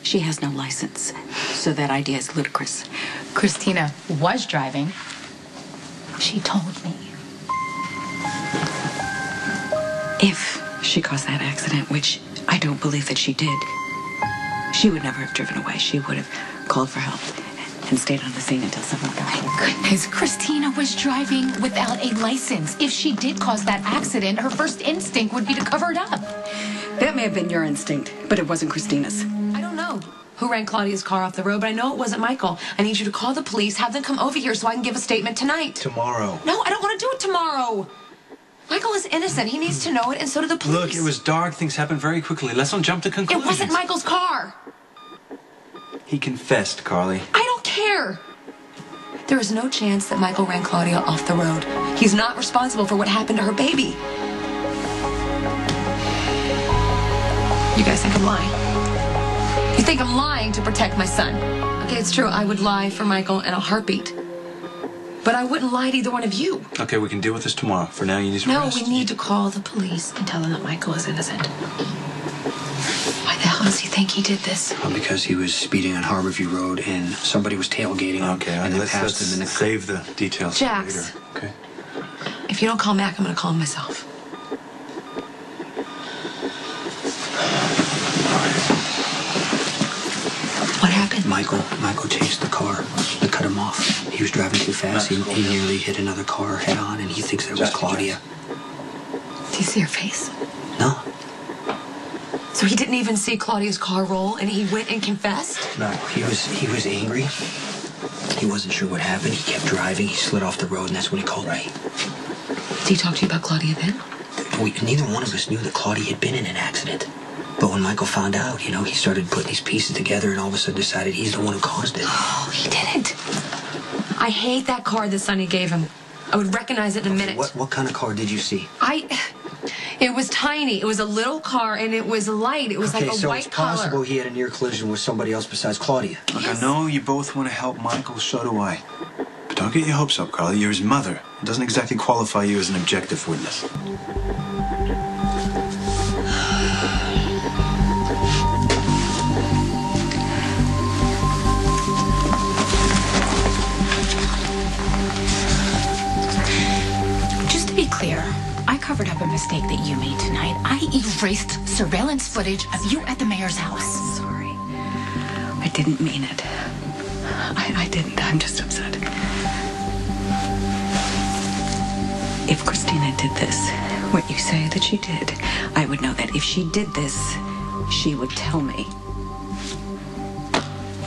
She has no license, so that idea is ludicrous. Christina was driving. She told me. If she caused that accident, which I don't believe that she did, she would never have driven away. She would have called for help and stayed on the scene until someone got her. Goodness, Christina was driving without a license. If she did cause that accident, her first instinct would be to cover it up. That may have been your instinct, but it wasn't Christina's. I don't know who ran Claudia's car off the road, but I know it wasn't Michael. I need you to call the police, have them come over here so I can give a statement tonight. Tomorrow. No, I don't want to do it tomorrow. Michael is innocent. He needs to know it, and so do the police. Look, it was dark. Things happened very quickly. Let's not jump to conclusions. It wasn't Michael's car. He confessed, Carly. I don't care. There is no chance that Michael ran Claudia off the road. He's not responsible for what happened to her baby. You guys think I'm lying? You think I'm lying to protect my son? Okay, it's true. I would lie for Michael in a heartbeat. But I wouldn't lie to either one of you. Okay, we can deal with this tomorrow. For now, you need to No, rest. we need to call the police and tell them that Michael is innocent. Why the hell does he think he did this? Because he was speeding on Harborview Road and somebody was tailgating him. Okay, and then let's passed him in the... save the details for Jax. later. Okay. If you don't call Mac, I'm going to call him myself. What happened? Michael chased the car to cut him off. He was driving too fast. He nearly hit another car head on, and he thinks that was Claudia. Do you see her face? No. So he didn't even see Claudia's car roll, and he went and confessed? No, he was angry. He wasn't sure what happened. He kept driving. He slid off the road, and that's when he called me. Did he talk to you about Claudia then? Neither one of us knew that Claudia had been in an accident. But when Michael found out, he started putting these pieces together and all of a sudden decided he's the one who caused it. Oh, he didn't. I hate that car that Sonny gave him. I would recognize it in a minute. What kind of car did you see? It was tiny. It was a little car, and it was light. It was like a so white it's possible color. he had a near collision with somebody else besides Claudia. Look, I know you both want to help Michael, so do I. But don't get your hopes up, Carly. You're his mother. It doesn't exactly qualify you as an objective witness. Clear. I covered up a mistake that you made tonight. I erased surveillance footage of you at the mayor's house. Sorry. I didn't mean it. I didn't. I'm just upset. If Christina did this, what you say that she did, I would know that if she did this, she would tell me.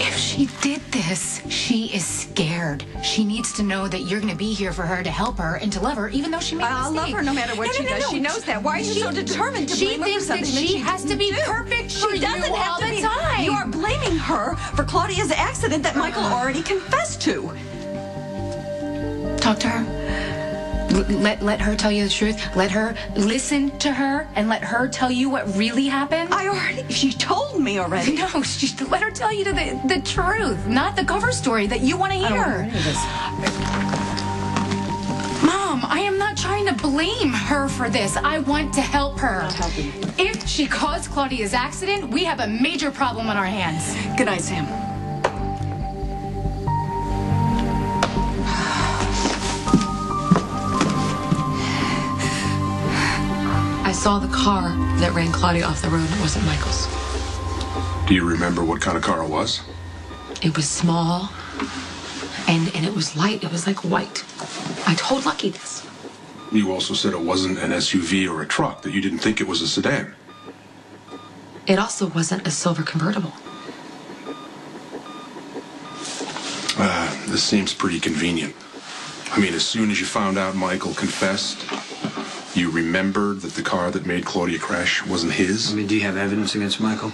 If she did this, she is scared. She needs to know that you're going to be here for her to help her and to love her, even though she made a mistake. I'll love her no matter what she does. She knows that. Why are you so determined to blame her for something that she has to be perfect for you all the time. You are blaming her for Claudia's accident that Michael already confessed to. Talk to her. Let her tell you the truth. Let her listen to her and let her tell you what really happened. She told me already. No, let her tell you the truth, not the cover story that you want to hear. I don't want to hear this. Mom, I am not trying to blame her for this. I want to help her. I'll help you. If she caused Claudia's accident, we have a major problem on our hands. Good night, Sam. I saw the car that ran Claudia off the road. It wasn't Michael's. Do you remember what kind of car it was? It was small, and it was light. It was like white. I told Lucky this. You also said it wasn't an SUV or a truck, that you didn't think it was a sedan. It also wasn't a silver convertible. This seems pretty convenient. I mean, as soon as you found out Michael confessed, you remembered that the car that made Claudia crash wasn't his? I mean, do you have evidence against Michael?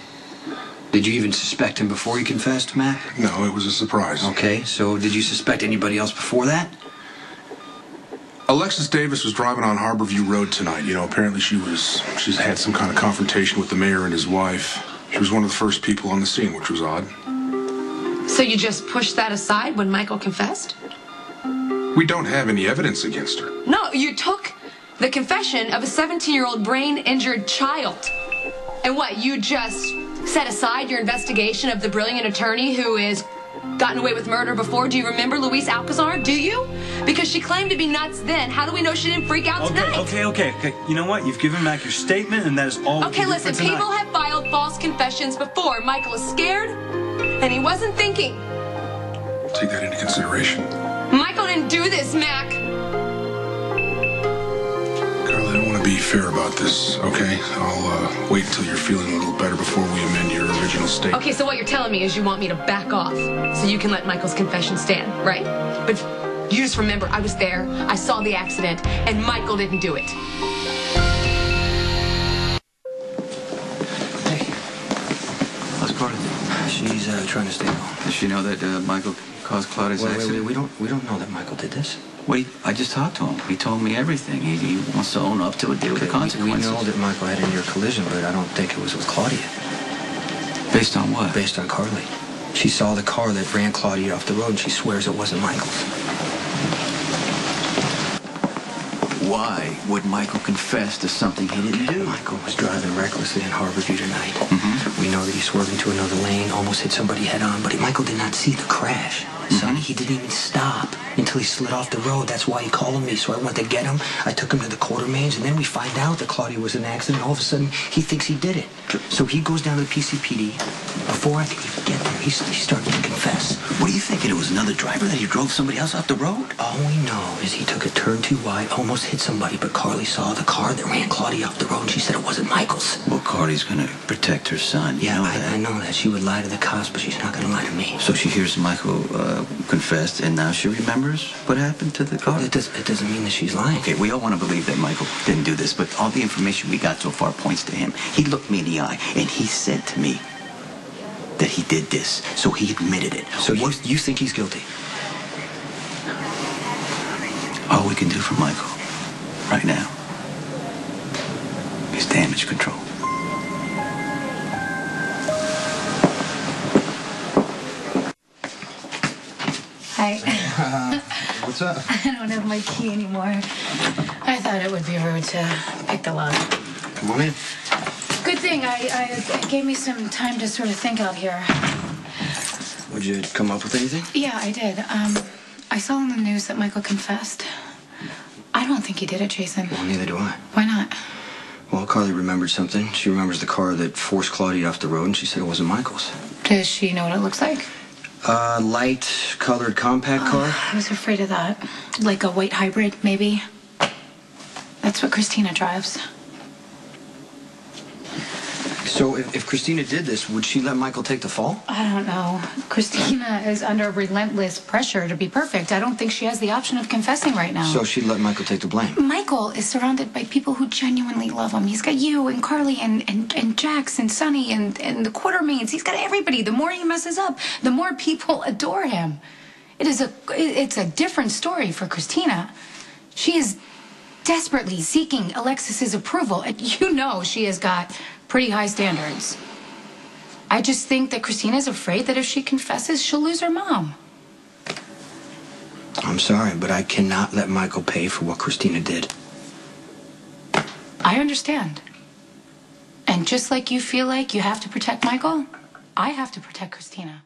Did you even suspect him before he confessed, Mac? No, it was a surprise. Okay, so did you suspect anybody else before that? Alexis Davis was driving on Harborview Road tonight. You know, apparently she's had some kind of confrontation with the mayor and his wife. She was one of the first people on the scene, which was odd. So you just pushed that aside when Michael confessed? We don't have any evidence against her. No, you took the confession of a 17-year-old brain-injured child. And what, you just set aside your investigation of the brilliant attorney who is gotten away with murder before? Do you remember Luis Alcazar? Do you? Because she claimed to be nuts then. How do we know she didn't freak out tonight? Okay. You know what? You've given back your statement, and that is all. Okay, listen. People have filed false confessions before. Michael is scared, and he wasn't thinking. We'll take that into consideration. Michael didn't do this, Mac. Carly, I don't want to be fair about this, okay? I'll wait until you're feeling a little better before we amend your original statement. Okay, so what you're telling me is you want me to back off so you can let Michael's confession stand, right? But you just remember, I was there, I saw the accident, and Michael didn't do it. Hey. How's Carly? She's trying to stay home. Does she know that Michael caused Claudia's accident? Wait, we don't know that Michael did this. Wait, I just talked to him. He told me everything. He wants to own up to it, deal with the consequences. We know that Michael had a near collision, but I don't think it was with Claudia. Based on what? Based on Carly. She saw the car that ran Claudia off the road, and she swears it wasn't Michael's. Why would Michael confess to something he didn't do? Michael was driving recklessly in Harborview tonight. Mm-hmm. We know that he swerved into another lane, almost hit somebody head on, but Michael did not see the crash. Sonny, he didn't even stop until he slid off the road. That's why he called me. So I went to get him. I took him to the Quartermains, and then we find out that Claudia was in an accident. All of a sudden, he thinks he did it. So he goes down to the PCPD. Before I could even get there, he started to confess. What are you thinking? It was another driver that he drove somebody else off the road? All we know is he took a turn too wide, almost hit somebody, but Carly saw the car that ran Claudia off the road, and she said it wasn't Michael's. Well, Carly's gonna protect her son. Yeah, I know that. She would lie to the cops, but she's not gonna lie to me. So she hears Michael confessed, and now she remembers what happened to the car? It doesn't mean that she's lying. Okay, we all want to believe that Michael didn't do this, but all the information we got so far points to him. He looked me in the eye, and he said to me that he did this, so he admitted it. So you think he's guilty? All we can do for Michael right now is damage control. Hi. What's up? I don't have my key anymore. I thought it would be rude to pick the lock. Come on in. Good thing. It gave me some time to sort of think out here. Would you come up with anything? Yeah, I did. I saw in the news that Michael confessed. I don't think he did it, Jason. Well, neither do I. Why not? Well, Carly remembered something. She remembers the car that forced Claudia off the road, and she said it wasn't Michael's. Does she know what it looks like? Light-colored compact car. I was afraid of that. Like a white hybrid, maybe. That's what Christina drives. So if Christina did this, would she let Michael take the fall? I don't know. Christina is under relentless pressure to be perfect. I don't think she has the option of confessing right now. So she'd let Michael take the blame? Michael is surrounded by people who genuinely love him. He's got you and Carly and Jax and Sonny and the Quartermains. He's got everybody. The more he messes up, the more people adore him. It's a different story for Christina. She is desperately seeking Alexis's approval, and you know she has got pretty high standards. I just think that Christina's afraid that if she confesses, she'll lose her mom. I'm sorry, but I cannot let Michael pay for what Christina did. I understand. And just like you feel like you have to protect Michael, I have to protect Christina.